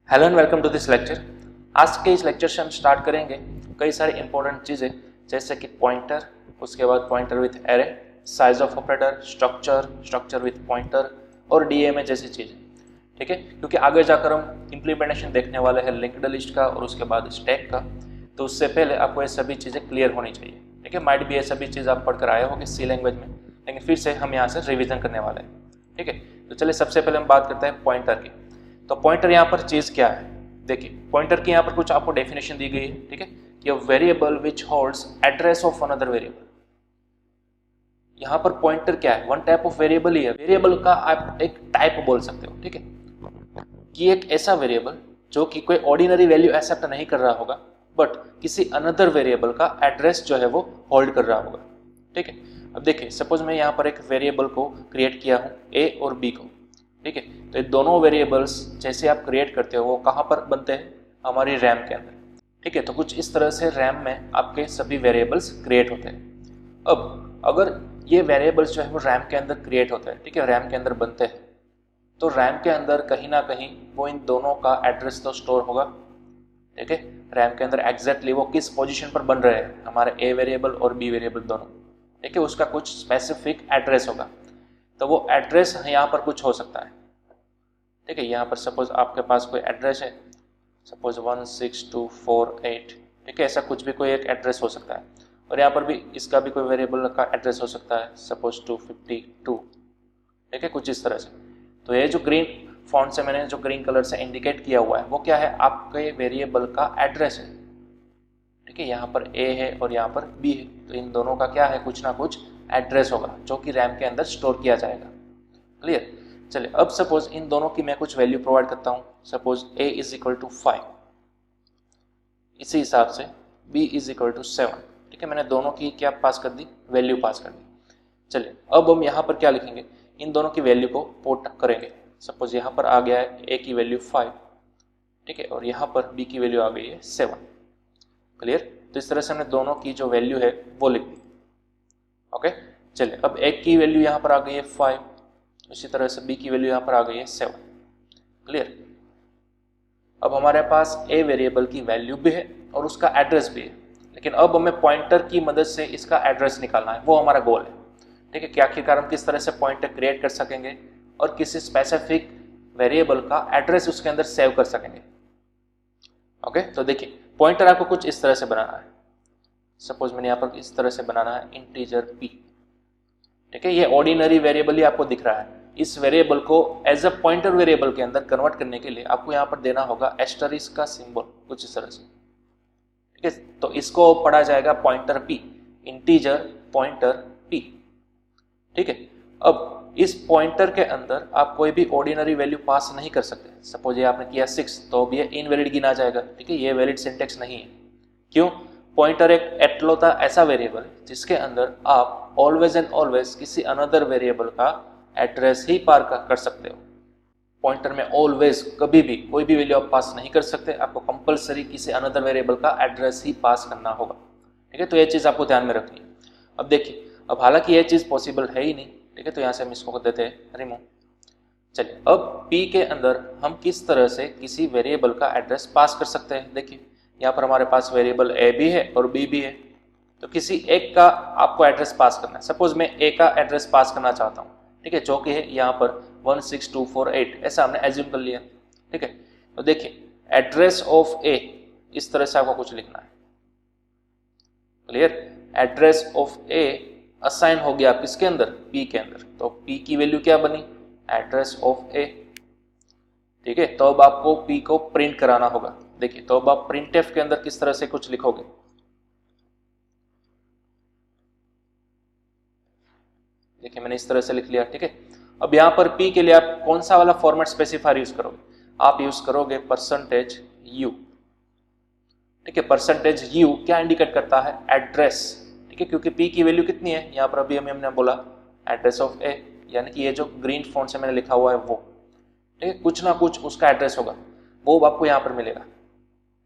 Hello and welcome to this lecture. आज के इस लेक्चर से हम स्टार्ट करेंगे कई सारी इंपॉर्टेंट चीज़ें जैसे कि पॉइंटर, उसके बाद pointer with array, size of operator, structure with pointer और डीएमए जैसी चीज़ें। ठीक है, क्योंकि आगे जाकर हम इम्प्लीमेंटेशन देखने वाले हैं लिंक्ड लिस्ट का और उसके बाद स्टैक का, तो उससे पहले आपको ये सभी चीज़ें क्लियर होनी चाहिए। ठीक है, माइट भी ये सभी चीज़ आप पढ़कर आए होंगे सी लैंग्वेज में, लेकिन फिर से हम यहाँ से रिविजन करने वाले हैं। ठीक है, तो चलिए सबसे पहले हम बात करते हैं पॉइंटर की। तो पॉइंटर यहाँ पर चीज क्या है, देखिए पॉइंटर की यहाँ पर कुछ आपको डेफिनेशन दी गई है। ठीक है, कि variable which holds address of another variable. यहाँ पर पॉइंटर क्या है, वन टाइप ऑफ वेरिएबल ही है। वेरिएबल का आप एक टाइप बोल सकते हो। ठीक है, कि एक ऐसा वेरिएबल जो कि कोई ऑर्डिनरी वैल्यू एक्सेप्ट नहीं कर रहा होगा, बट किसी अनदर वेरिएबल का एड्रेस जो है वो होल्ड कर रहा होगा। ठीक है, अब देखिए सपोज मैं यहाँ पर एक वेरिएबल को क्रिएट किया हूँ ए और बी को। ठीक है, तो ये दोनों वेरिएबल्स जैसे आप क्रिएट करते हो वो कहाँ पर बनते हैं, हमारी रैम के अंदर। ठीक है, तो कुछ इस तरह से रैम में आपके सभी वेरिएबल्स क्रिएट होते हैं। अब अगर ये वेरिएबल्स जो है वो रैम के अंदर क्रिएट होते हैं, ठीक है, रैम के अंदर बनते हैं, तो रैम के अंदर कहीं ना कहीं वो इन दोनों का एड्रेस तो स्टोर होगा। ठीक है, रैम के अंदर एग्जैक्टली वो किस पोजीशन पर बन रहे हैं, हमारे ए वेरिएबल और बी वेरिएबल दोनों। ठीक है, उसका कुछ स्पेसिफिक एड्रेस होगा, तो वो एड्रेस यहाँ पर कुछ हो सकता है। ठीक है, यहाँ पर सपोज आपके पास कोई एड्रेस है, सपोज 16248। ठीक है, ऐसा कुछ भी कोई एक एड्रेस हो सकता है, और यहाँ पर भी इसका भी कोई वेरिएबल का एड्रेस हो सकता है, सपोज 252। ठीक है, कुछ इस तरह से। तो ये जो ग्रीन फॉन्ट से मैंने जो ग्रीन कलर से इंडिकेट किया हुआ है वो क्या है, आपके वेरिएबल का एड्रेस है। ठीक है, यहाँ पर ए है और यहाँ पर बी है, तो इन दोनों का क्या है, कुछ ना कुछ एड्रेस होगा जो कि रैम के अंदर स्टोर किया जाएगा। क्लियर। चलिए, अब सपोज इन दोनों की मैं कुछ वैल्यू प्रोवाइड करता हूँ, suppose a is equal to 5, इसी हिसाब से b इज इक्वल टू 7। ठीक है, मैंने दोनों की क्या पास कर दी, वैल्यू पास कर दी। चलिए, अब हम यहाँ पर क्या लिखेंगे, इन दोनों की वैल्यू को पुट करेंगे। सपोज यहाँ पर आ गया है a की वैल्यू 5, ठीक है, और यहाँ पर b की वैल्यू आ गई है 7। क्लियर। तो इस तरह से हमने दोनों की जो वैल्यू है वो लिख दी। ओके, चलिए, अब a की वैल्यू यहाँ पर आ गई है 5, इसी तरह से b की वैल्यू यहाँ पर आ गई है 7। क्लियर। अब हमारे पास a वेरिएबल की वैल्यू भी है और उसका एड्रेस भी है, लेकिन अब हमें पॉइंटर की मदद से इसका एड्रेस निकालना है, वो हमारा गोल है। ठीक है, कि आखिरकार हम किस तरह से पॉइंटर क्रिएट कर सकेंगे और किसी स्पेसिफिक वेरिएबल का एड्रेस उसके अंदर सेव कर सकेंगे। ओके, तो देखिए पॉइंटर आपको कुछ इस तरह से बनाना है। सपोज मैंने यहाँ पर इस तरह से बनाना है इंटीजर p। ठीक है, ये ऑर्डिनरी वेरिएबल ही आपको दिख रहा है। इस वेरिएबल को एज अ पॉइंटर वेरिएबल के अंदर कन्वर्ट करने के लिए आपको यहाँ पर देना होगा एस्टरिस्क का सिंबल, कुछ इस तरह से। ठीक है, तो इसको पढ़ा जाएगा pointer p, integer pointer p। ठीक है, अब इस पॉइंटर के अंदर आप कोई भी ऑर्डिनरी वैल्यू पास नहीं कर सकते। सपोज ये आपने किया 6, तो अब ये इनवैलिड गिना जाएगा। ठीक है, ये वैलिड सिंटेक्स नहीं है। क्यों? पॉइंटर एक एटलोता ऐसा वेरिएबल जिसके अंदर आप ऑलवेज एंड ऑलवेज किसी अनदर वेरिएबल का एड्रेस ही पार कर सकते हो। पॉइंटर में ऑलवेज कभी भी कोई भी वैल्यू आप पास नहीं कर सकते, आपको कंपलसरी किसी अनदर वेरिएबल का एड्रेस ही पास करना होगा। ठीक है, तो ये चीज़ आपको ध्यान में रखनी है। अब देखिए, अब हालांकि ये चीज़ पॉसिबल है ही नहीं। ठीक है, तो यहाँ से हम इसको कर देते हैं रिमूव। चलिए, अब p के अंदर हम किस तरह से किसी वेरिएबल का एड्रेस पास कर सकते हैं। देखिए, यहाँ पर हमारे पास वेरिएबल a भी है और b भी है, तो किसी एक का आपको एड्रेस पास करना है। सपोज मैं a का एड्रेस पास करना चाहता हूँ, ठीक है, जो कि है यहाँ पर 16248, ऐसा हमने एज्यूम कर लिया। ठीक है, तो देखिए एड्रेस ऑफ a इस तरह से आपको कुछ लिखना है। Clear. Address of a assign हो गया किसके अंदर, p के अंदर, तो p की वैल्यू क्या बनी, एड्रेस ऑफ a। ठीक है, तो अब आपको p को प्रिंट कराना होगा। देखिए, तो अब आप प्रिंटफ के अंदर किस तरह से कुछ लिखोगे, देखिए मैंने इस तरह से लिख लिया। ठीक है, अब यहाँ पर p के लिए आप कौन सा वाला फॉर्मेट स्पेसिफायर यूज करोगे, आप यूज करोगे %u। ठीक है, %u क्या इंडिकेट करता है, एड्रेस। ठीक है, क्योंकि p की वैल्यू कितनी है, यहाँ पर अभी हमने बोला एड्रेस ऑफ a, यानी कि ये जो ग्रीन फॉन्ट से मैंने लिखा हुआ है वो। ठीक है, कुछ ना कुछ उसका एड्रेस होगा, वो आपको यहाँ पर मिलेगा।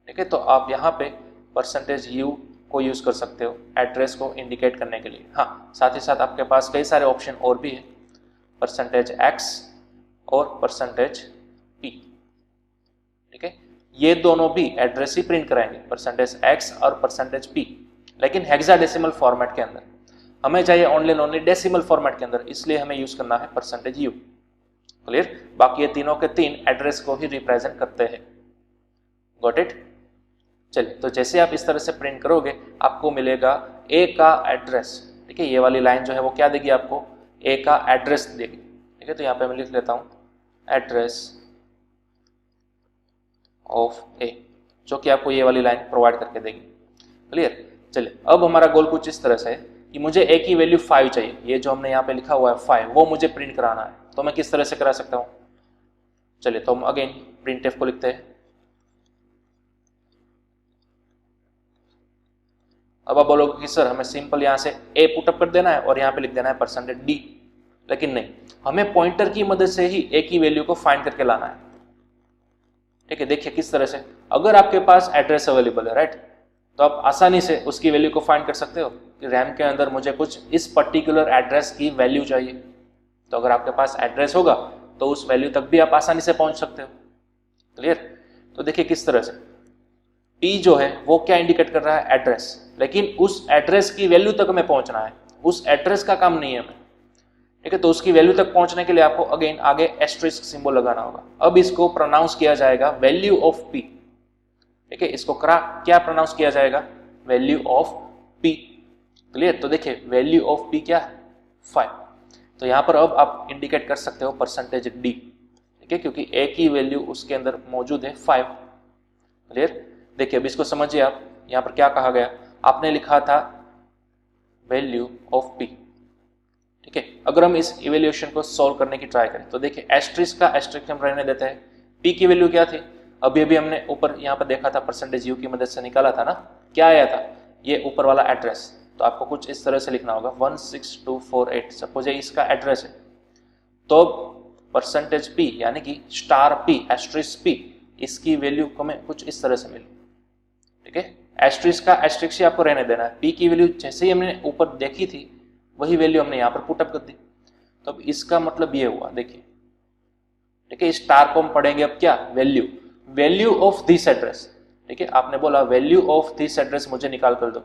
ठीक है, तो आप यहाँ पे %u को यूज कर सकते हो एड्रेस को इंडिकेट करने के लिए। हाँ, साथ ही साथ आपके पास कई सारे ऑप्शन और भी है, %x और %p। ठीक है, ये दोनों भी एड्रेस ही प्रिंट कराएंगे, %x और %p, लेकिन हेक्साडेसिमल फॉर्मेट के अंदर। हमें चाहिए ओनली डेसिमल फॉर्मेट के अंदर, इसलिए हमें यूज करना है %u। क्लियर? बाकी ये तीनों के तीन एड्रेस को ही रिप्रेजेंट करते हैं। Got it? चलिए, तो जैसे आप इस तरह से प्रिंट करोगे आपको मिलेगा ए का एड्रेस। ठीक है, ये वाली लाइन जो है वो क्या देगी आपको? ए का एड्रेस देगी। ठीक है, तो यहाँ पे मैं लिख लेता हूँ एड्रेस ऑफ ए, जो कि आपको ये वाली लाइन प्रोवाइड करके देगी। क्लियर? चलिए, अब हमारा गोल कुछ इस तरह से है कि मुझे ए की वैल्यू 5 चाहिए, ये जो हमने यहाँ पे लिखा हुआ है 5, वो मुझे प्रिंट कराना है। तो मैं किस तरह से करा सकता हूँ? चलिए, तो हम अगेन प्रिंटफ को लिखते हैं। अब आप बोलोगे कि सर हमें सिंपल यहाँ से ए पुटअप कर देना है और यहाँ पे लिख देना है %d, लेकिन नहीं, हमें पॉइंटर की मदद से ही ए की वैल्यू को फाइंड करके लाना है। ठीक है, देखिए किस तरह से, अगर आपके पास एड्रेस अवेलेबल है, राइट, तो आप आसानी से उसकी वैल्यू को फाइंड कर सकते हो कि रैम के अंदर मुझे कुछ इस पर्टिकुलर एड्रेस की वैल्यू चाहिए। तो अगर आपके पास एड्रेस होगा तो उस वैल्यू तक भी आप आसानी से पहुंच सकते हो। क्लियर? तो देखिए किस तरह से P जो है वो क्या इंडिकेट कर रहा है? एड्रेस, लेकिन उस एड्रेस की वैल्यू तक हमें पहुंचना है, उस एड्रेस का काम नहीं है हमें। ठीक है, तो उसकी वैल्यू तक पहुंचने के लिए आपको अगेन आगे एस्टेरिस्क सिंबल लगाना होगा। अब इसको प्रोनाउंस किया जाएगा वैल्यू ऑफ P। ठीक है, इसको क्या प्रोनाउंस किया जाएगा? Value of P। क्लियर? तो देखिए वैल्यू ऑफ P क्या है? 5। तो यहाँ पर अब आप इंडिकेट कर सकते हो %d। ठीक है, क्योंकि a की वैल्यू उसके अंदर मौजूद है 5। क्लियर? देखिए अब इसको समझिए आप, यहाँ पर क्या कहा गया? आपने लिखा था वैल्यू ऑफ P। ठीक है, अगर हम इस इवेल्यूएशन को सॉल्व करने की ट्राई करें तो देखिए एस्टेरिस्क का एस्टेरिस्क हम रहने देते हैं। P की वैल्यू क्या थी? अभी अभी हमने ऊपर यहाँ पर देखा था %u की मदद से निकाला था ना, क्या आया था? ये ऊपर वाला एड्रेस। तो आपको कुछ इस तरह से लिखना होगा 16248, सपोज ये इसका एड्रेस है, तो %p यानी कि $p एस्टेरिस्क p, इसकी वैल्यू हमें कुछ इस तरह से मिली। ठीक है, एस्टेरिस्क का एस्टेरिस्क ही आपको रहने देना है। P की वैल्यू जैसे ही हमने ऊपर देखी थी वही वैल्यू हमने यहाँ पर पुटअप कर दी। तो अब इसका मतलब ये हुआ, देखिए, ठीक है, स्टार को हम पढ़ेंगे अब क्या? Value of this address. ठीक है, आपने बोला वैल्यू ऑफ दिस एड्रेस मुझे निकाल कर दो,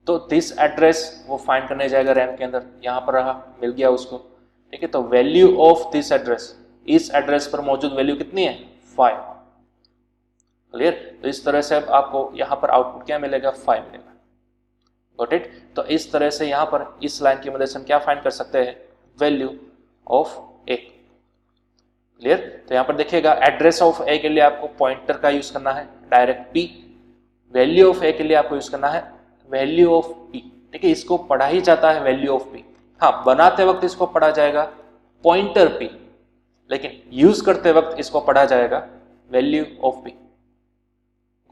तो दिस एड्रेस वो फाइंड करने जाएगा रैम के अंदर, यहाँ पर रहा, मिल गया उसको। ठीक है, तो वैल्यू ऑफ दिस एड्रेस, इस एड्रेस पर मौजूद वैल्यू कितनी है? 5। क्लियर? तो इस तरह से अब आपको यहाँ पर आउटपुट क्या मिलेगा? 5 मिलेगा। Got it? तो इस तरह से यहाँ पर इस लाइन की मदद से हम क्या फाइंड कर सकते हैं? Value of A. क्लियर? तो यहाँ पर देखिएगा एड्रेस ऑफ ए के लिए आपको पॉइंटर का यूज करना है डायरेक्ट P, वैल्यू ऑफ ए के लिए आपको यूज करना है वैल्यू ऑफ P। ठीक है, इसको पढ़ा ही जाता है वैल्यू ऑफ P। हाँ, बनाते वक्त इसको पढ़ा जाएगा पॉइंटर P, लेकिन यूज करते वक्त इसको पढ़ा जाएगा value of P।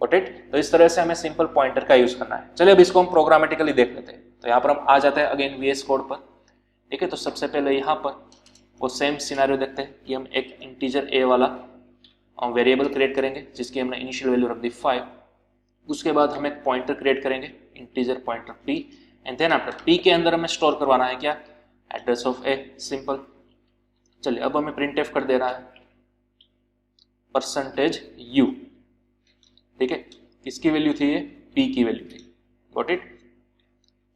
Got it? तो इस तरह से हमें सिंपल पॉइंटर का यूज करना है। चलिए अब इसको हम प्रोग्रामेटिकली देख लेते हैं। तो यहाँ पर हम आ जाते हैं अगेन VS कोड पर। ठीक है, तो सबसे पहले यहाँ पर वो सेम सिनेरियो देखते हैं कि हम एक इंटीजर a वाला वेरिएबल क्रिएट करेंगे जिसकी हमने इनिशियल वैल्यू रख दी 5। उसके बाद हम एक पॉइंटर क्रिएट करेंगे, integer pointer P, and then after P के अंदर हमें स्टोर करवाना है क्या? Address of a। सिंपल। चलिए अब हमें प्रिंटफ कर देना है %u। ठीक है, किसकी वैल्यू थी? ये P की वैल्यू थी। Got it?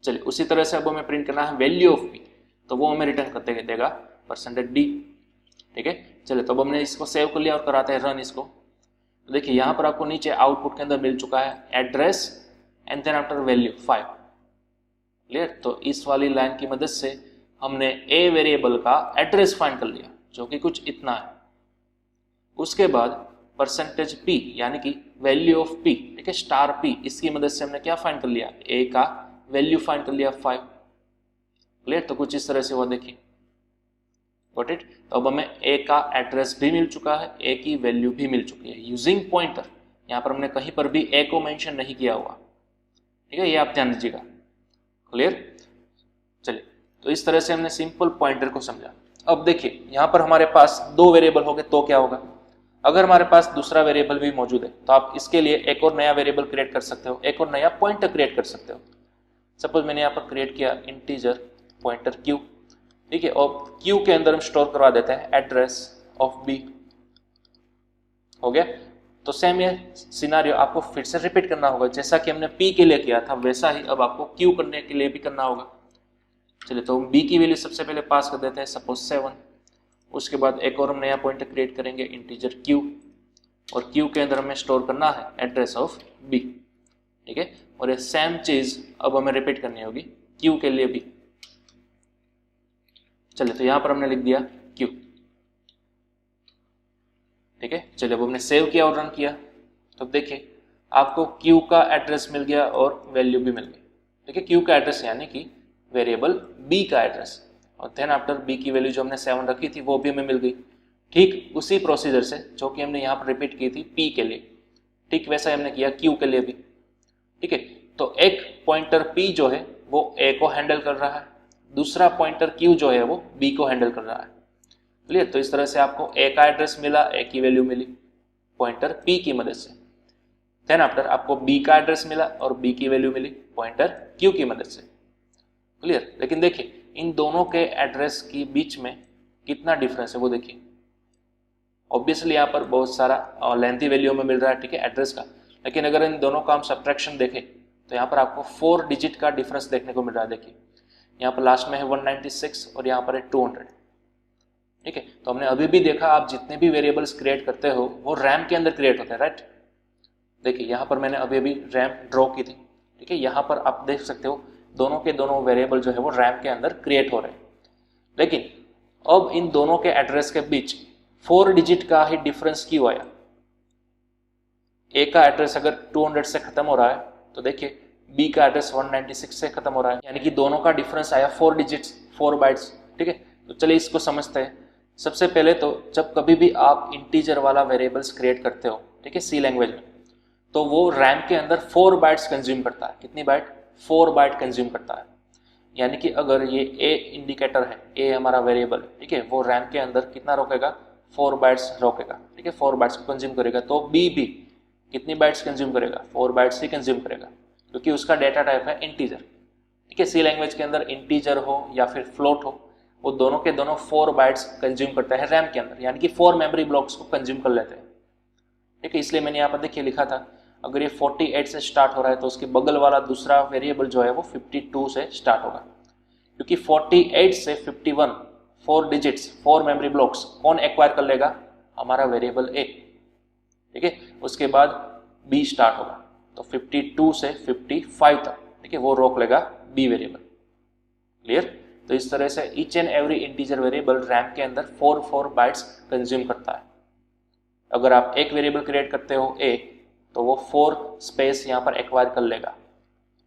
चलिए उसी तरह से अब हमें प्रिंट करना है वैल्यू ऑफ P, तो वो हमें रिटर्न करते देगा %d। ठीक है, चलिए तो अब हमने इसको सेव कर लिया और कराते हैं रन इसको। तो देखिए यहाँ पर आपको नीचे आउटपुट के अंदर मिल चुका है address and then after value 5। Clear? तो इस वाली लाइन की मदद से हमने a वेरिएबल का एड्रेस फाइंड कर लिया जो कि कुछ इतना है। उसके बाद %p यानी कि वैल्यू ऑफ P, ठीक है, $p, इसकी मदद से हमने क्या फाइंड कर लिया? a का वैल्यू फाइंड कर लिया 5। क्लियर? तो कुछ इस तरह से हुआ, देखिए। Got it? तो अब हमें a का एड्रेस भी मिल चुका है, a की वैल्यू भी मिल चुकी है यूजिंग पॉइंटर। यहाँ पर हमने कहीं पर भी a को मेंशन नहीं किया हुआ। ठीक है, ये आप ध्यान दीजिएगा। क्लियर? चलिए, तो इस तरह से हमने सिंपल पॉइंटर को समझा। अब देखिए यहाँ पर हमारे पास 2 वेरिएबल हो गए, तो क्या होगा? अगर हमारे पास दूसरा वेरिएबल भी मौजूद है तो आप इसके लिए एक और नया वेरिएबल क्रिएट कर सकते हो, एक और नया पॉइंटर क्रिएट कर सकते हो। सपोज मैंने यहाँ पर क्रिएट किया इंटीजर पॉइंटर q। ठीक है, और q के अंदर हम स्टोर करवा देते हैं एड्रेस ऑफ b। हो गया। तो सेम ये सिनारियो आपको फिर से रिपीट करना होगा, जैसा कि हमने पी के लिए किया था वैसा ही अब आपको क्यू करने के लिए भी करना होगा। चलिए तो बी की वैल्यू सबसे पहले पास कर देते हैं, सपोज 7। उसके बाद एक और हम नया पॉइंटर क्रिएट करेंगे, इंटीजर क्यू, और क्यू के अंदर हमें स्टोर करना है एड्रेस ऑफ बी, ठीक है। और ये सेम चीज अब हमें रिपीट करनी होगी क्यू के लिए भी। चलिए तो यहां पर हमने लिख दिया क्यू, ठीक है। चलिए अब हमने सेव किया और रन किया, तो देखिए आपको क्यू का एड्रेस मिल गया और वैल्यू भी मिल गई, ठीक है। क्यू का एड्रेस यानी कि वेरिएबल बी का एड्रेस, और देन आफ्टर बी की वैल्यू जो हमने 7 रखी थी वो भी हमें मिल गई। ठीक उसी प्रोसीजर से जो कि हमने यहाँ पर रिपीट की थी पी के लिए, ठीक वैसा हमने किया क्यू के लिए भी, ठीक है। तो एक पॉइंटर पी जो है वो ए को हैंडल कर रहा है, दूसरा पॉइंटर क्यू जो है वो बी को हैंडल कर रहा है, क्लियर। तो इस तरह से आपको ए का एड्रेस मिला, ए की वैल्यू मिली पॉइंटर पी की मदद से। देन आफ्टर आपको बी का एड्रेस मिला और बी की वैल्यू मिली पॉइंटर क्यू की मदद से, क्लियर। लेकिन देखिए इन दोनों के एड्रेस की बीच में कितना डिफरेंस है वो देखिए। ऑब्वियसली यहाँ पर बहुत सारा लेंथी वैल्यू में मिल रहा है, ठीक है, एड्रेस का। लेकिन अगर इन दोनों का हम सब्ट्रैक्शन देखें तो यहाँ पर आपको 4 डिजिट का डिफरेंस देखने को मिल रहा है। देखिए यहाँ पर लास्ट में है 196 और यहाँ पर है 200, ठीक है। तो हमने अभी भी देखा आप जितने भी वेरिएबल्स क्रिएट करते हो वो रैम के अंदर क्रिएट होते हैं, राइट। देखिए यहाँ पर मैंने अभी रैम ड्रॉ की थी, ठीक है। यहाँ पर आप देख सकते हो दोनों के दोनों वेरिएबल जो है वो रैम के अंदर क्रिएट हो रहे हैं। लेकिन अब इन दोनों के एड्रेस के बीच 4 डिजिट का ही डिफरेंस क्यों आया? ए का एड्रेस अगर 200 से खत्म हो रहा है तो देखिए बी का एड्रेस 196 से खत्म हो रहा है, यानी कि दोनों का डिफरेंस आया 4 डिजिट्स, 4 बाइट्स, ठीक है। तो चलिए इसको समझते हैं। सबसे पहले तो जब कभी भी आप इंटीजर वाला वेरिएबल्स क्रिएट करते हो, ठीक है, सी लैंग्वेज में, तो वो रैम के अंदर 4 बाइट्स कंज्यूम करता है। कितनी बाइट? 4 बाइट कंज्यूम करता है। यानी कि अगर ये ए इंडिकेटर है, ए हमारा वेरिएबल, ठीक है, वो रैम के अंदर कितना रोकेगा? 4 बाइट्स रोकेगा, ठीक है, 4 बाइट्स को कंज्यूम करेगा। तो बी भी कितनी बाइट्स कंज्यूम करेगा? 4 बाइट्स ही कंज्यूम करेगा, क्योंकि उसका डेटा टाइप है इंटीजर, ठीक है। सी लैंग्वेज के अंदर इंटीजर हो या फिर फ्लोट हो, वो दोनों के दोनों 4 बाइट्स कंज्यूम करता है रैम के अंदर, यानी कि 4 मेमोरी ब्लॉक्स को कंज्यूम कर लेते हैं, ठीक है। इसलिए मैंने यहाँ पर देखिए लिखा था अगर ये 48 से स्टार्ट हो रहा है तो उसके बगल वाला दूसरा वेरिएबल जो है वो 52 से स्टार्ट होगा, क्योंकि 48 से 51 4 डिजिट्स, 4 मेमोरी ब्लॉक्स कौन एक्वायर कर लेगा? हमारा वेरिएबल ए, ठीक है। उसके बाद बी स्टार्ट होगा, तो 52 से 55 तक, ठीक है, वो रोक लेगा बी वेरिएबल, क्लियर। तो इस तरह से each and every integer variable RAM के अंदर 4 बाइट्स कंज्यूम करता है। अगर आप एक वेरिएबल क्रिएट करते हो ए, तो वो 4 स्पेस यहाँ पर एक्वायर कर लेगा,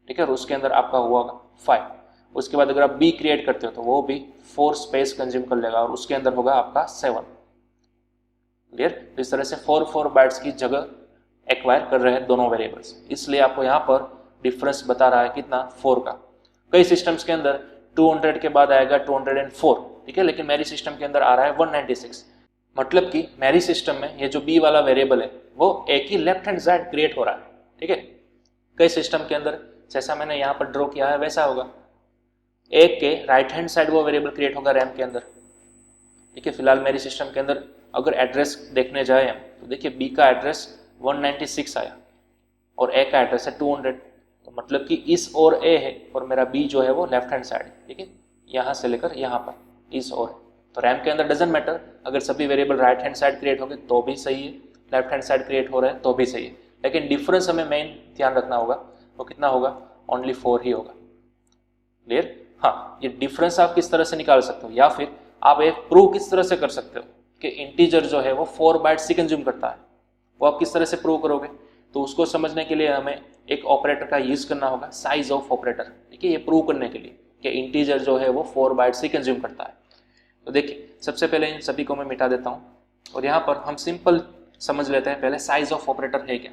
ठीक है, और उसके अंदर आपका हुआ 5। उसके बाद अगर आप बी क्रिएट करते हो तो वो भी 4 स्पेस कंज्यूम कर लेगा और उसके अंदर होगा आपका 7, क्लियर। तो इस तरह से 4 बाइट्स की जगह एक्वायर कर रहे हैं दोनों वेरिएबल्स, इसलिए आपको यहाँ पर डिफरेंस बता रहा है कितना? 4 का। कई सिस्टम्स के अंदर 200 के बाद आएगा 204, ठीक है, लेकिन मेरी सिस्टम के अंदर आ रहा है 196। मतलब कि मेरी सिस्टम में ये जो बी वाला वेरिएबल है वो एक ही लेफ्ट हैंड साइड क्रिएट हो रहा है, ठीक है। कई सिस्टम के अंदर जैसा मैंने यहाँ पर ड्रॉ किया है वैसा होगा, एक के राइट हैंड साइड वो वेरिएबल क्रिएट होगा रैम के अंदर, ठीक है। फिलहाल मेरी सिस्टम के अंदर अगर एड्रेस देखने जाए हम तो देखिए बी का एड्रेस 196 आया और ए का एड्रेस है 200, तो मतलब कि इस ओर ए है और मेरा बी जो है वो लेफ्ट हैंड साइड है, ठीक है, यहाँ से लेकर यहाँ पर इस ओर है। तो रैम के अंदर डजंट मैटर, अगर सभी variable right hand side create हो गए तो भी सही है, लेफ्ट हैंड साइड क्रिएट हो रहे हैं तो भी सही है, लेकिन डिफरेंस हमें मेन ध्यान रखना होगा, वो कितना होगा? ओनली 4 ही होगा, क्लियर। हाँ, ये डिफरेंस आप किस तरह से निकाल सकते हो या फिर आप एक प्रूव किस तरह से कर सकते हो कि इंटीजर जो है वो 4 बाइट्स ही कंज्यूम करता है, वो आप किस तरह से प्रूव करोगे? तो उसको समझने के लिए हमें एक ऑपरेटर का यूज करना होगा, साइज ऑफ ऑपरेटर, ठीक है, ये प्रूव करने के लिए कि इंटीजर जो है वो 4 बाइट्स ही कंज्यूम करता है। तो देखिए सबसे पहले इन सभी को मैं मिटा देता हूँ और यहाँ पर हम सिंपल समझ लेते हैं पहले साइज ऑफ ऑपरेटर है क्या।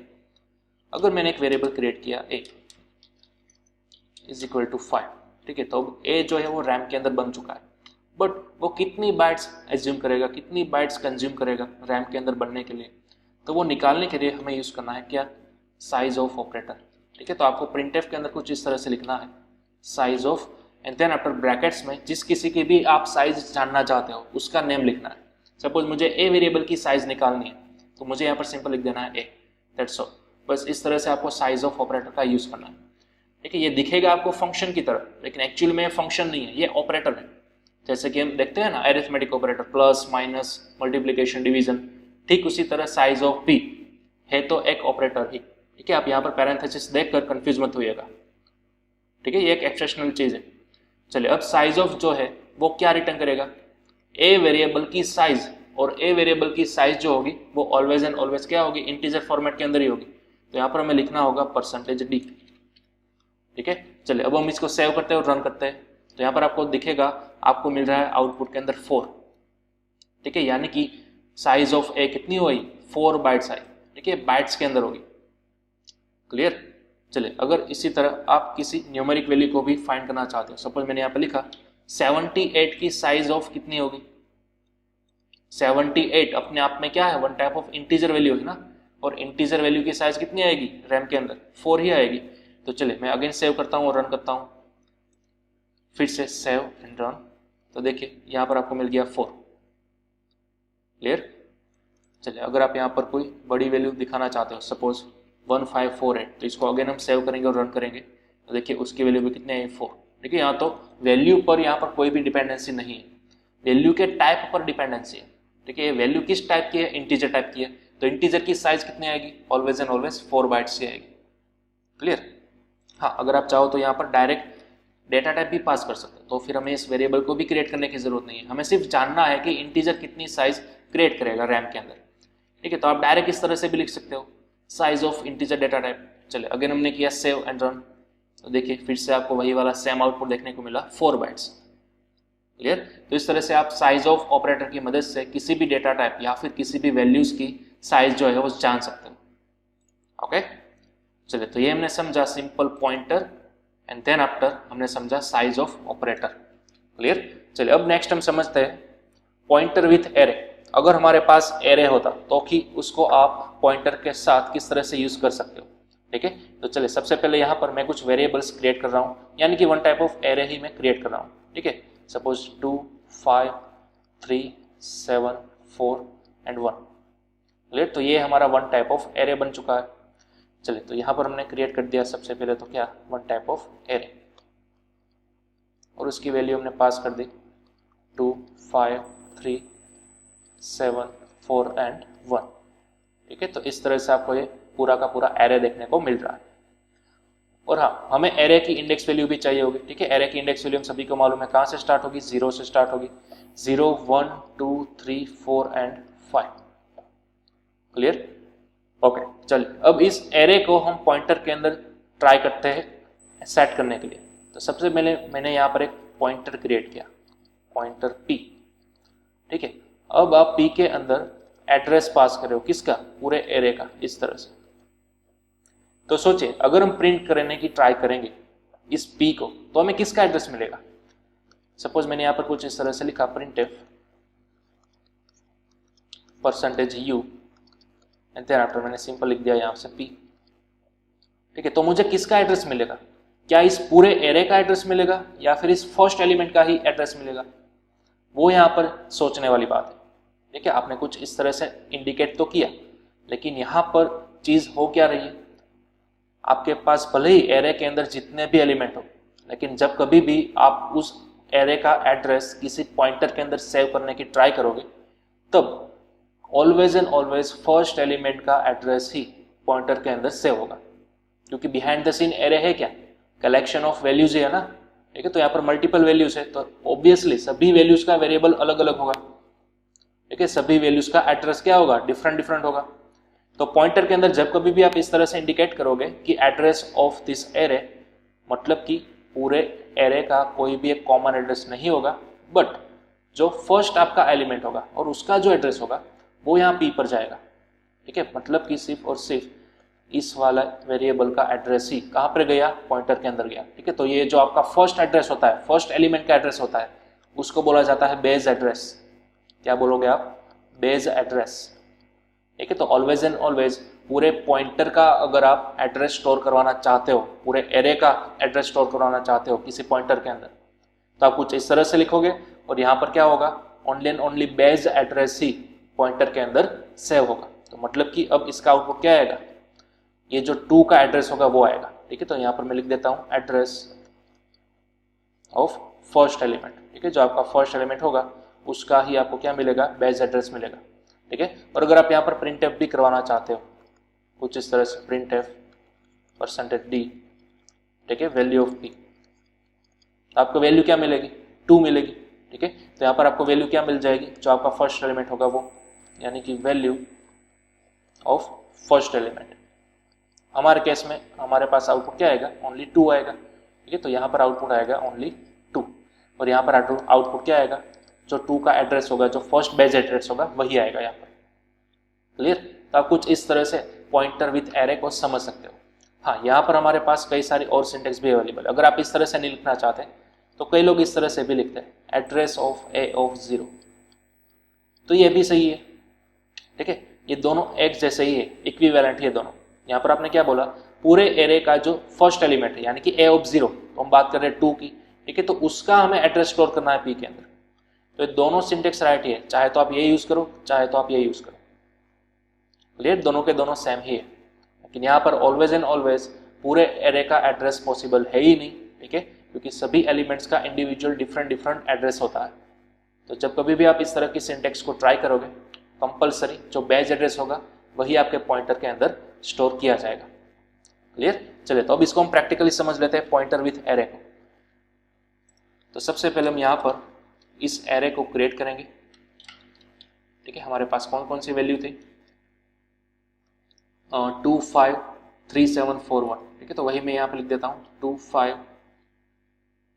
अगर मैंने एक वेरिएबल क्रिएट किया a इज इक्वल टू 5, ठीक है, तो अब a जो है वो रैम के अंदर बन चुका है, बट वो कितनी बाइट्स एज्यूम करेगा, कितनी बाइट्स कंज्यूम करेगा रैम के अंदर बनने के लिए? तो वो निकालने के लिए हमें यूज करना है क्या? साइज ऑफ ऑपरेटर, ठीक है। तो आपको प्रिंटफ के अंदर कुछ इस तरह से लिखना है size of, and then after brackets में जिस किसी की भी आप साइज जानना चाहते हो उसका नेम लिखना है। सपोज मुझे ए वेरिएबल की साइज निकालनी है, तो मुझे यहाँ पर सिंपल लिख देना है ए, दैट्स ऑल। बस इस तरह से आपको साइज ऑफ ऑपरेटर का यूज करना है। ठीक है, ये दिखेगा आपको फंक्शन की तरह, लेकिन एक्चुअल में फंक्शन नहीं है, ये ऑपरेटर है। जैसे कि हम देखते हैं ना arithmetic operator, plus minus multiplication division, ठीक उसी तरह साइज ऑफ पी है तो एक ऑपरेटर ही। ठीक है, आप यहाँ पर पैरेंथेसिस देखकर कंफ्यूज मत होइएगा। ठीक है, ये एक एक्सेप्शनल चीज है। चलिए, अब साइज ऑफ जो है वो क्या रिटर्न करेगा, ए वेरिएबल की साइज, और ए वेरिएबल की साइज जो होगी वो ऑलवेज एंड ऑलवेज क्या होगी, इंटीजर फॉर्मेट के अंदर ही होगी। तो यहाँ पर हमें लिखना होगा %d। ठीक है, चलिए अब हम इसको सेव करते हैं और रन करते हैं। तो यहाँ पर आपको दिखेगा, आपको मिल रहा है आउटपुट के अंदर 4। ठीक है, यानी कि साइज ऑफ ए कितनी हुई, 4 बाइट्स आई। ठीक है, बाइट्स के अंदर होगी। क्लियर। चलिए, अगर इसी तरह आप किसी न्यूमेरिक वैल्यू को भी फाइंड करना चाहते हो, सपोज मैंने यहाँ पर लिखा 78 की साइज ऑफ कितनी होगी, 78 अपने आप में क्या है, one type of integer value है ना, और इंटीजर वैल्यू की साइज कितनी आएगी रैम के अंदर, 4 ही आएगी। तो चलिए मैं अगेन सेव करता हूँ और रन करता हूँ, फिर से सेव एंड रन। तो देखिए यहाँ पर आपको मिल गया 4। क्लियर। चलिए, अगर आप यहाँ पर कोई बड़ी वैल्यू दिखाना चाहते हो, सपोज 1548, तो इसको अगेन हम सेव करेंगे और रन करेंगे। तो देखिए उसकी वैल्यू भी कितनी है, 4। ठीक है, यहाँ तो वैल्यू पर यहाँ पर कोई भी डिपेंडेंसी नहीं है, वैल्यू के टाइप पर डिपेंडेंसी है। ठीक है, ये वैल्यू किस टाइप की है, इंटीजर टाइप की है, तो इंटीजर की साइज कितनी आएगी, ऑलवेज एंड ऑलवेज 4 बाइट्स की आएगी। क्लियर। हाँ, अगर आप चाहो तो यहाँ पर डायरेक्ट डेटा टाइप भी पास कर सकते हो, तो फिर हमें इस वेरिएबल को भी क्रिएट करने की जरूरत नहीं है, हमें सिर्फ जानना है कि इंटीजर कितनी साइज क्रिएट करेगा रैम के अंदर। ठीक है, तो आप डायरेक्ट इस तरह से भी लिख सकते हो, size of integer data type. चलिए अगेन हमने किया सेव एंड रन। तो देखिए फिर से आपको वही वाला सेम आउटपुट देखने को मिला, 4 बाइट्स। क्लियर। तो इस तरह से आप साइज ऑफ ऑपरेटर की मदद से किसी भी डेटा टाइप या फिर किसी भी वैल्यूज की साइज जो है वो जान सकते हो। ओके, चलिए तो ये हमने समझा simple pointer, and then after हमने समझा साइज ऑफ ऑपरेटर। क्लियर। चलिए अब नेक्स्ट हम समझते हैं पॉइंटर विथ एरे। अगर हमारे पास एरे होता तो कि उसको आप पॉइंटर के साथ किस तरह से यूज कर सकते हो। ठीक है, तो चलिए सबसे पहले यहाँ पर मैं कुछ वेरिएबल्स क्रिएट कर रहा हूँ, यानी कि वन टाइप ऑफ एरे ही मैं क्रिएट कर रहा हूँ। ठीक है, सपोज 2 5 3 7 4 एंड 1। क्लियर। तो ये हमारा वन टाइप ऑफ एरे बन चुका है। चलिए, तो यहाँ पर हमने क्रिएट कर दिया सबसे पहले तो क्या, वन टाइप ऑफ एरे, और उसकी वैल्यू हमने पास कर दी 2 5 3 7 4 एंड 1। ठीक है, तो इस तरह से आपको ये पूरा का पूरा एरे देखने को मिल रहा है। और हाँ, हमें एरे की इंडेक्स वैल्यू भी चाहिए होगी। ठीक है, एरे की इंडेक्स वैल्यू हम सभी को मालूम है कहाँ से स्टार्ट होगी, 0 से स्टार्ट होगी, 0 1 2 3 4 एंड 5। क्लियर। ओके, चलिए अब इस एरे को हम पॉइंटर के अंदर ट्राई करते हैं सेट करने के लिए। तो सबसे पहले मैंने यहाँ पर एक पॉइंटर क्रिएट किया, पॉइंटर p। ठीक है, अब आप p के अंदर एड्रेस पास कर रहे हो, किसका, पूरे एरे का, इस तरह से। तो सोचिए अगर हम प्रिंट करने की ट्राई करेंगे इस p को, तो हमें किसका एड्रेस मिलेगा। सपोज मैंने यहाँ पर कुछ इस तरह से लिखा printf %u, and then after मैंने सिंपल लिख दिया यहाँ से p। ठीक है, तो मुझे किसका एड्रेस मिलेगा, क्या इस पूरे एरे का एड्रेस मिलेगा या फिर इस फर्स्ट एलिमेंट का ही एड्रेस मिलेगा, वो यहाँ पर सोचने वाली बात है। ठीक है, आपने कुछ इस तरह से इंडिकेट तो किया, लेकिन यहाँ पर चीज हो क्या रही है, आपके पास भले ही एरे के अंदर जितने भी एलिमेंट हो, लेकिन जब कभी भी आप उस एरे का एड्रेस किसी पॉइंटर के अंदर सेव करने की ट्राई करोगे, तब always and always first element का एड्रेस ही पॉइंटर के अंदर सेव होगा, क्योंकि बिहाइंड द सीन एरे है क्या, कलेक्शन ऑफ वैल्यूज है ना। ठीक है, तो यहाँ पर मल्टीपल वैल्यूज है, तो ऑब्वियसली सभी वैल्यूज का वेरिएबल अलग अलग होगा। ठीक है, सभी वैल्यूज का एड्रेस क्या होगा, डिफरेंट डिफरेंट होगा। तो पॉइंटर के अंदर जब कभी भी आप इस तरह से इंडिकेट करोगे कि एड्रेस ऑफ दिस एरे, मतलब कि पूरे एरे का कोई भी एक कॉमन एड्रेस नहीं होगा, बट जो फर्स्ट आपका एलिमेंट होगा और उसका जो एड्रेस होगा वो यहाँ p पर जाएगा। ठीक है, मतलब कि सिर्फ और सिर्फ इस वाला वेरिएबल का एड्रेस ही कहाँ पर गया, पॉइंटर के अंदर गया। ठीक है, तो ये जो आपका फर्स्ट एड्रेस होता है, फर्स्ट एलिमेंट का एड्रेस होता है, उसको बोला जाता है बेस एड्रेस। क्या बोलोगे आप, बेस एड्रेस। ठीक है, तो ऑलवेज एंड ऑलवेज पूरे पॉइंटर का अगर आप एड्रेस स्टोर करवाना चाहते हो, पूरे एरे का एड्रेस स्टोर करवाना चाहते हो किसी पॉइंटर के अंदर, तो आप कुछ इस तरह से लिखोगे, और यहाँ पर क्या होगा, only and only base address he pointer के अंदर सेव होगा। तो मतलब कि अब इसका आउटपुट क्या आएगा, ये जो 2 का एड्रेस होगा वो आएगा। ठीक है, तो यहाँ पर मैं लिख देता हूँ एड्रेस ऑफ फर्स्ट एलिमेंट। ठीक है, जो आपका फर्स्ट एलिमेंट होगा उसका ही आपको क्या मिलेगा, बेस एड्रेस मिलेगा। ठीक है, और अगर आप यहाँ पर प्रिंट एफ भी करवाना चाहते हो कुछ इस तरह से, प्रिंट एफ %d, ठीक है, वैल्यू ऑफ p, आपको वैल्यू क्या मिलेगी, 2 मिलेगी। ठीक है, तो यहाँ पर आपको वैल्यू क्या मिल जाएगी, जो आपका फर्स्ट एलिमेंट होगा वो, यानी कि वैल्यू ऑफ फर्स्ट एलिमेंट। हमारे केस में हमारे पास आउटपुट क्या आएगा, ओनली 2 आएगा। ठीक है, तो यहाँ पर आउटपुट आएगा ओनली 2, और यहाँ पर आउटपुट क्या आएगा, जो 2 का एड्रेस होगा, जो फर्स्ट बेस एड्रेस होगा वही आएगा यहाँ पर। क्लियर, तो आप कुछ इस तरह से पॉइंटर विथ एरे को समझ सकते हो। हाँ, यहाँ पर हमारे पास कई सारी और सिंटेक्स भी अवेलेबल है। अगर आप इस तरह से नहीं लिखना चाहते तो कई लोग इस तरह से भी लिखते हैं, एड्रेस ऑफ ए ऑफ 0, तो ये भी सही है। ठीक है, ये दोनों एक जैसे ही है, इक्विवेलेंट है दोनों। यहाँ पर आपने क्या बोला, पूरे एरे का जो फर्स्ट एलिमेंट है यानी कि ए ऑफ 0, तो हम बात कर रहे हैं 2 की। ठीक है, तो उसका हमें एड्रेस स्टोर करना है पी के अंदर। तो ये दोनों सिंटेक्स राइट ही है, चाहे तो आप ये यूज करो चाहे तो आप ये यूज करो। क्लियर, दोनों के दोनों सेम ही है, लेकिन यहाँ पर ऑलवेज एंड ऑलवेज पूरे एरे का एड्रेस पॉसिबल है ही नहीं। ठीक है, क्योंकि सभी एलिमेंट्स का इंडिविजुअल डिफरेंट एड्रेस होता है। तो जब कभी भी आप इस तरह की सिंटेक्स को ट्राई करोगे, कंपलसरी जो बेस एड्रेस होगा वही आपके पॉइंटर के अंदर स्टोर किया जाएगा। क्लियर, चलिए तो अब इसको हम प्रैक्टिकली समझ लेते हैं पॉइंटर विथ एरे को। तो सबसे पहले हम यहाँ पर इस एरे को क्रिएट करेंगे। ठीक है, हमारे पास कौन कौन सी वैल्यू थी, 2 5 3 7 4 1। ठीक है, तो वही मैं यहाँ पर लिख देता हूँ 2 5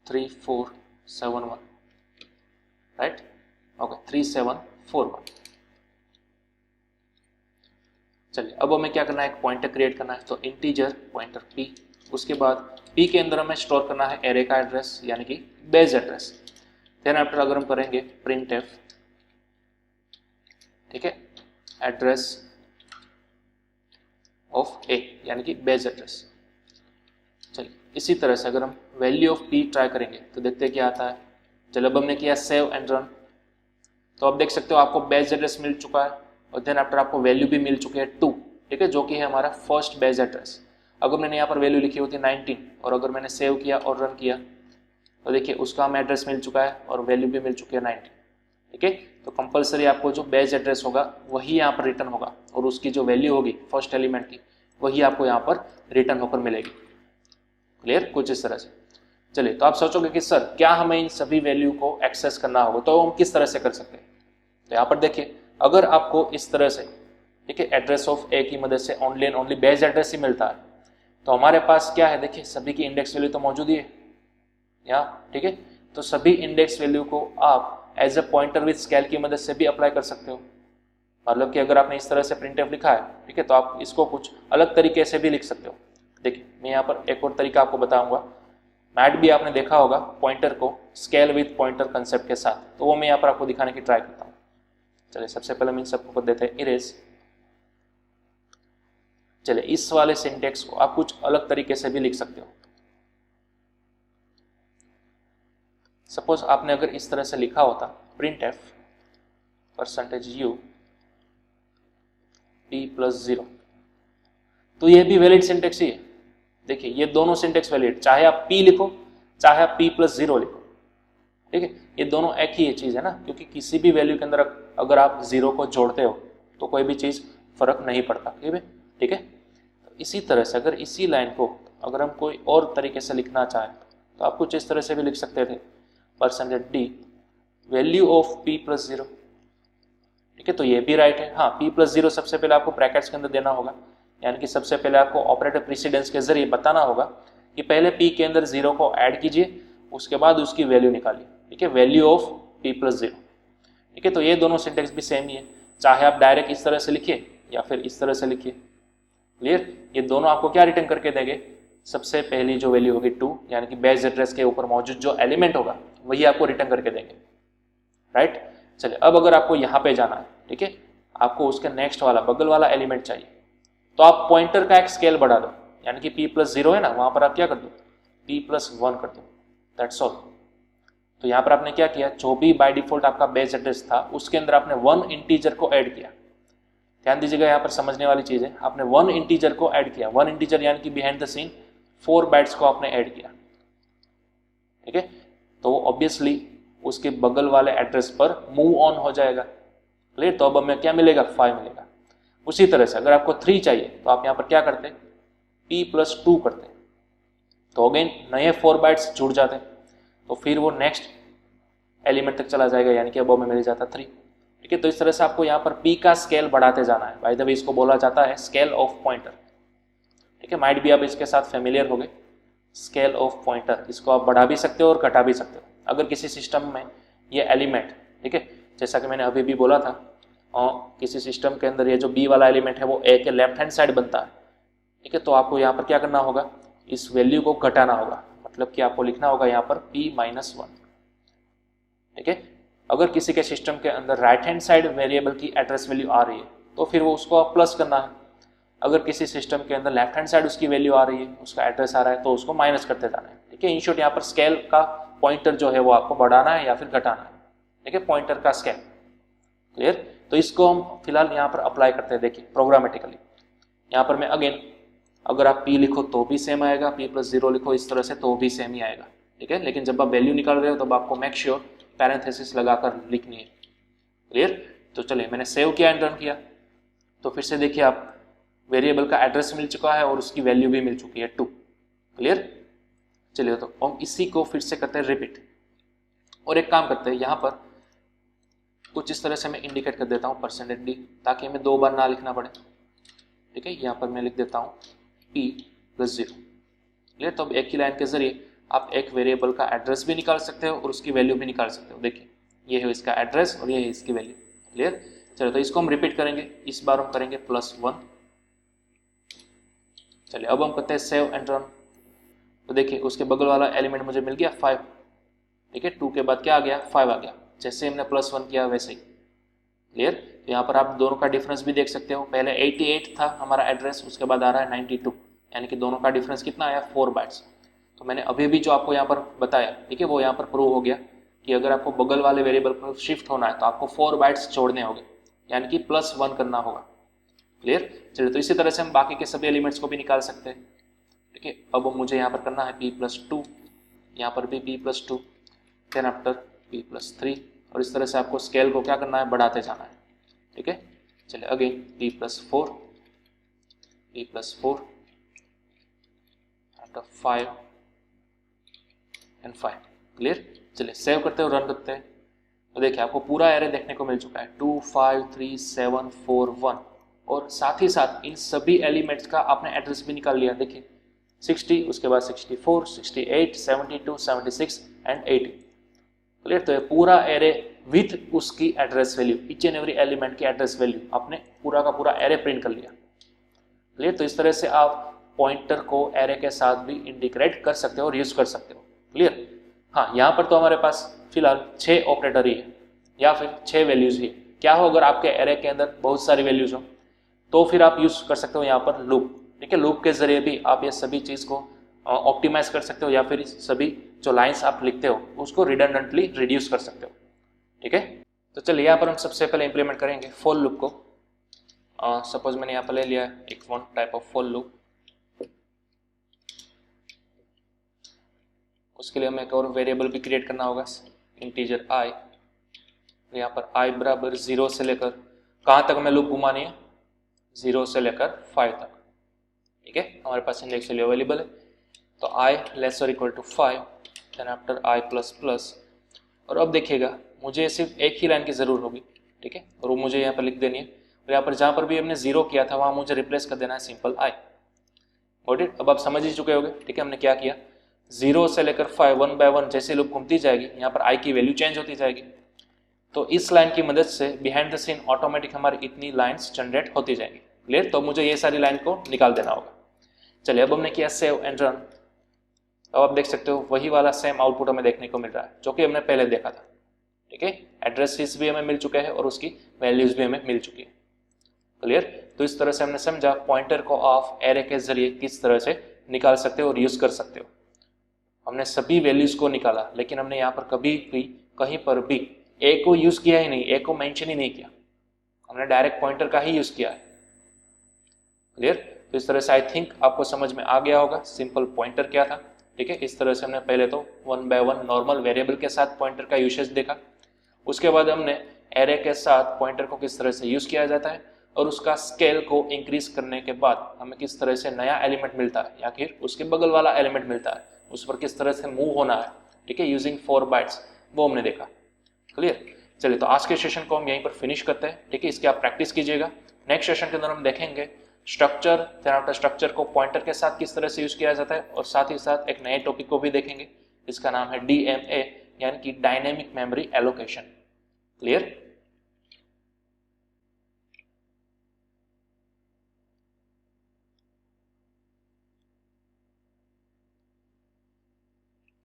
3 4 7 1, राइट, ओके, 3 7 4 1। चलिए अब हमें क्या करना है, एक पॉइंटर क्रिएट करना है, तो इंटीजर पॉइंटर p, उसके बाद p के अंदर हमें स्टोर करना है एरे का एड्रेस यानी कि बेस एड्रेस। देन आफ्टर अगर हम करेंगे प्रिंट एफ, ठीक है, एड्रेस ऑफ ए यानी कि बेस एड्रेस। चलिए इसी तरह से अगर हम वैल्यू ऑफ p ट्राई करेंगे तो देखते हैं क्या आता है। चलो अब हमने किया सेव एंड रन, तो आप देख सकते हो आपको बेस एड्रेस मिल चुका है और देन आफ्टर आपको वैल्यू भी मिल चुकी है 2। ठीक है, जो कि है हमारा फर्स्ट बेस एड्रेस। अगर मैंने यहाँ पर वैल्यू लिखी होती 19 और अगर मैंने सेव किया और रन किया तो देखिए उसका हमें एड्रेस मिल चुका है और वैल्यू भी मिल चुकी है 19। ठीक है, तो कंपलसरी आपको जो बेस एड्रेस होगा वही यहाँ पर रिटर्न होगा और उसकी जो वैल्यू होगी फर्स्ट एलिमेंट की वही आपको यहाँ पर रिटर्न होकर मिलेगी। क्लियर, कुछ इस तरह से। चलिए तो आप सोचोगे कि सर क्या हमें इन सभी वैल्यू को एक्सेस करना होगा, तो हम किस तरह से कर सकते हैं। तो यहाँ पर देखिए अगर आपको इस तरह से, ठीक है, एड्रेस ऑफ ए की मदद से only and only base address ही मिलता है, तो हमारे पास क्या है, देखिए सभी की इंडेक्स वैल्यू तो मौजूद ही है यहाँ। ठीक है, तो सभी इंडेक्स वैल्यू को आप as a pointer with scale की मदद से भी अप्लाई कर सकते हो। मतलब कि अगर आपने इस तरह से प्रिंटफ लिखा है, ठीक है, तो आप इसको कुछ अलग तरीके से भी लिख सकते हो। देखिए मैं यहाँ पर एक और तरीका आपको बताऊंगा। मैट भी आपने देखा होगा पॉइंटर को स्केल विथ पॉइंटर कंसेप्ट के साथ, तो वो मैं यहाँ पर आपको दिखाने की ट्राई करता हूँ। चलिए सबसे पहले हम इन सबको कर देते हैं इरेज। चलिए इस वाले सिंटेक्स को आप कुछ अलग तरीके से भी लिख सकते हो। सपोज आपने अगर इस तरह से लिखा होता प्रिंट एफ %u p + 0, तो ये भी वैलिड सिंटेक्स ही है। देखिए ये दोनों सिंटेक्स वैलिड, चाहे आप p लिखो चाहे आप p + 0 लिखो। ठीक है, ये दोनों एक ही चीज है ना, क्योंकि किसी भी वैल्यू के अंदर अगर आप 0 को जोड़ते हो तो कोई भी चीज फर्क नहीं पड़ता। ठीक है, तो इसी तरह से अगर इसी लाइन को अगर हम कोई और तरीके से लिखना चाहें तो आप कुछ इस तरह से भी लिख सकते थे %d वैल्यू ऑफ p + 0। ठीक है, तो ये भी राइट है। हाँ, p + 0 सबसे पहले आपको ब्रैकेट्स के अंदर देना होगा, यानी कि सबसे पहले आपको ऑपरेटर प्रीसिडेंस के जरिए बताना होगा कि पहले p के अंदर 0 को ऐड कीजिए, उसके बाद उसकी वैल्यू निकालिए। ठीक है, वैल्यू ऑफ p + 0। ठीक है, तो ये दोनों सिंटेक्स भी सेम ही है, चाहे आप डायरेक्ट इस तरह से लिखिए या फिर इस तरह से लिखिए। क्लियर, ये दोनों आपको क्या रिटर्न करके देंगे, सबसे पहली जो वैल्यू होगी 2 यानी कि बेस एड्रेस के ऊपर मौजूद जो एलिमेंट होगा वही आपको रिटर्न करके देंगे। राइट, चलिए अब अगर आपको यहाँ पे जाना है, ठीक है, आपको उसके नेक्स्ट वाला बगल वाला एलिमेंट चाहिए, तो आप पॉइंटर का एक स्केल बढ़ा दो, यानी कि p + 0 है ना, वहां पर आप क्या कर दो p + 1 कर दो, दैट्स ऑल। तो यहाँ पर आपने क्या किया, जो भी बाय डिफॉल्ट आपका बेस एड्रेस था उसके अंदर आपने 1 इंटीजर को ऐड किया। ध्यान दीजिएगा, यहाँ पर समझने वाली चीज़ है, आपने 1 इंटीजर को ऐड किया, 1 इंटीजर यानी कि बिहाइंड द सीन 4 बाइट्स को आपने ऐड किया, ठीक है, तो ऑब्वियसली उसके बगल वाले एड्रेस पर मूव ऑन हो जाएगा, क्लियर। तो अब हमें क्या मिलेगा, 5 मिलेगा। उसी तरह से अगर आपको 3 चाहिए तो आप यहाँ पर क्या करते, p+2 करते, तो अगेन नए 4 बाइट्स जुड़ जाते, तो फिर वो नेक्स्ट एलिमेंट तक चला जाएगा, यानी कि अब हमें मिल जाता 3, ठीक है। तो इस तरह से आपको यहाँ पर p का स्केल बढ़ाते जाना है। बाय द वे इसको बोला जाता है स्केल ऑफ पॉइंटर, ठीक है। माइट भी आप इसके साथ फेमिलियर हो गए, स्केल ऑफ पॉइंटर, इसको आप बढ़ा भी सकते हो और घटा भी सकते हो। अगर किसी सिस्टम में ये एलिमेंट, ठीक है, जैसा कि मैंने अभी भी बोला था, किसी सिस्टम के अंदर ये जो b वाला एलिमेंट है वो a के लेफ्ट हैंड साइड बनता है, ठीक है, तो आपको यहाँ पर क्या करना होगा, इस वैल्यू को घटाना होगा, मतलब कि आपको लिखना होगा यहाँ पर p-1, ठीक है। अगर किसी के सिस्टम के अंदर राइट हैंड साइड वेरिएबल की एड्रेस वैल्यू आ रही है तो फिर वो उसको आप प्लस करना है। अगर किसी सिस्टम के अंदर लेफ्ट हैंड साइड उसकी वैल्यू आ रही है, उसका एड्रेस आ रहा है, तो उसको माइनस करते जाना है, ठीक है। इन शॉर्ट यहाँ पर स्केल का पॉइंटर जो है वो आपको बढ़ाना है या फिर घटाना है, ठीक है, पॉइंटर का स्केल, क्लियर। तो इसको हम फिलहाल यहाँ पर अप्लाई करते हैं, देखिए प्रोग्रामेटिकली। यहाँ पर मैं अगेन, अगर आप p लिखो तो भी सेम आएगा, p+0 लिखो इस तरह से तो भी सेम ही आएगा, ठीक है। लेकिन जब आप वैल्यू निकाल रहे हो तब आपको मेक श्योर पैरेंथेसिस लगाकर लिखनी है, क्लियर। तो चलिए मैंने सेव किया एंड रन किया, तो फिर से देखिए आप वेरिएबल का एड्रेस मिल चुका है और उसकी वैल्यू भी मिल चुकी है 2, क्लियर। चलिए तो हम इसी को फिर से करते हैं रिपीट, और एक काम करते हैं, यहाँ पर कुछ इस तरह से मैं इंडिकेट कर देता हूँ %d, ताकि हमें 2 बार ना लिखना पड़े, ठीक है। यहाँ पर मैं लिख देता हूँ p+0, क्लियर। तो अब एक ही लाइन के जरिए आप एक वेरिएबल का एड्रेस भी निकाल सकते हो और उसकी वैल्यू भी निकाल सकते हो। देखिए ये है इसका एड्रेस और ये है इसकी वैल्यू, क्लियर। चलो तो इसको हम रिपीट करेंगे, इस बार हम करेंगे +1। चलिए अब हम करते हैं सेव एंड रन, तो देखिए उसके बगल वाला एलिमेंट मुझे मिल गया 5, ठीक है। 2 के बाद क्या आ गया, 5 आ गया, जैसे हमने +1 किया वैसे ही, क्लियर। तो यहाँ पर आप दोनों का डिफरेंस भी देख सकते हो, पहले 88 था हमारा एड्रेस, उसके बाद आ रहा है 92, यानी कि दोनों का डिफरेंस कितना आया, 4 बाइट्स। तो मैंने अभी भी जो आपको यहाँ पर बताया, ठीक है, वो यहाँ पर प्रूव हो गया कि अगर आपको बगल वाले वेरिएबल पर शिफ्ट होना है तो आपको 4 बाइट्स जोड़ने होंगे, यानी कि +1 करना होगा, क्लियर। चलिए तो इसी तरह से हम बाकी के सभी एलिमेंट्स को भी निकाल सकते हैं, ठीक है। अब मुझे यहाँ पर करना है p+2, यहाँ पर भी p+2, देन आफ्टर p+3, और इस तरह से आपको स्केल को क्या करना है, बढ़ाते जाना है, ठीक है। चलिए again p+4, p+4, after 5 and 5, clear. चलिए सेव करते हो, रन करते हैं, तो देखिए आपको पूरा एरे देखने को मिल चुका है 2 5 3 7 4 1, और साथ ही साथ इन सभी एलिमेंट्स का आपने एड्रेस भी निकाल लिया। देखिए 60, उसके बाद 64, 68, 72, 76 एंड 80, क्लियर। तो ये पूरा एरे विथ उसकी address value, each and every element की एड्रेस वैल्यू आपने पूरा का पूरा एरे प्रिंट कर लिया, क्लियर। तो इस तरह से आप पॉइंटर को एरे के साथ भी इंटीग्रेट कर सकते हो और यूज कर सकते हो, क्लियर। हाँ, यहाँ पर तो हमारे पास फिलहाल 6 ऑपरेटर ही है या फिर 6 वैल्यूज ही। क्या हो अगर आपके एरे के अंदर बहुत सारी वैल्यूज हो, तो फिर आप यूज कर सकते हो यहाँ पर लूप, ठीक है। लूप के जरिए भी आप ये सभी चीज को ऑप्टिमाइज कर सकते हो, या फिर सभी जो लाइंस आप लिखते हो उसको रिडंडेंटली रिड्यूस कर सकते हो, ठीक है। तो चलिए यहाँ पर हम सबसे पहले इंप्लीमेंट करेंगे फॉर लूप को। सपोज मैंने यहाँ पर ले लिया एक one type of for loop, उसके लिए हमें एक और वेरिएबल भी क्रिएट करना होगा, इंटीजर i। यहाँ पर i बराबर 0 से लेकर कहाँ तक हमें लूप घुमानी है, 0 से लेकर 5 तक, ठीक है। हमारे पास इंडेक्स वैल्यू अवेलेबल है, तो i less or equal to 5, then after i plus plus, और अब देखिएगा मुझे सिर्फ एक ही लाइन की जरूरत होगी, ठीक है, और वो मुझे यहाँ पर लिख देनी है, और यहाँ पर जहाँ पर भी हमने 0 किया था वहाँ मुझे रिप्लेस कर देना है सिंपल i। Got it. अब आप समझ ही चुके होंगे, ठीक है, हमने क्या किया, 0 से लेकर 5 1 बाय 1 जैसे लूप घूमती जाएगी, यहाँ पर i की वैल्यू चेंज होती जाएगी। तो इस लाइन की मदद से बिहाइंड द सीन ऑटोमेटिक हमारी इतनी लाइंस जनरेट होती जाएंगी, क्लियर। तो मुझे ये सारी लाइन को निकाल देना होगा। चलिए अब हमने किया सेव एंड रन, अब आप देख सकते हो वही वाला सेम आउटपुट हमें देखने को मिल रहा है जो कि हमने पहले देखा था, ठीक है। एड्रेसेस भी हमें मिल चुके हैं और उसकी वैल्यूज भी हमें मिल चुकी है, क्लियर। तो इस तरह से हमने समझा पॉइंटर को आप एरे के जरिए किस तरह से निकाल सकते हो और यूज कर सकते हो। हमने सभी वैल्यूज को निकाला, लेकिन हमने यहाँ पर कभी भी कहीं पर भी ए को यूज किया ही नहीं, ए को मेंशन ही नहीं किया। हमने डायरेक्ट पॉइंटर का ही यूज किया है। क्लियर? तो इस तरह से आई थिंक आपको समझ में आ गया होगा सिंपल पॉइंटर क्या था। ठीक है, इस तरह से हमने पहले तो 1 बाय 1 नॉर्मल वेरिएबल के साथ पॉइंटर का यूसेज देखा। उसके बाद हमने एरे के साथ पॉइंटर को किस तरह से यूज किया जाता है और उसका स्केल को इंक्रीज करने के बाद हमें किस तरह से नया एलिमेंट मिलता है या फिर उसके बगल वाला एलिमेंट मिलता है, उस पर किस तरह से मूव होना है। ठीक है, यूजिंग 4 बाइट्स, वो हमने देखा। क्लियर? चलिए, तो आज के सेशन को हम यहीं पर फिनिश करते हैं। ठीक है, इसकी आप प्रैक्टिस कीजिएगा। नेक्स्ट सेशन के अंदर हम देखेंगे स्ट्रक्चर, देन आफ्टर स्ट्रक्चर को पॉइंटर के साथ किस तरह से यूज किया जाता है और साथ ही साथ एक नए टॉपिक को भी देखेंगे, इसका नाम है DMA यानी कि डायनेमिक मेमोरी एलोकेशन। क्लियर?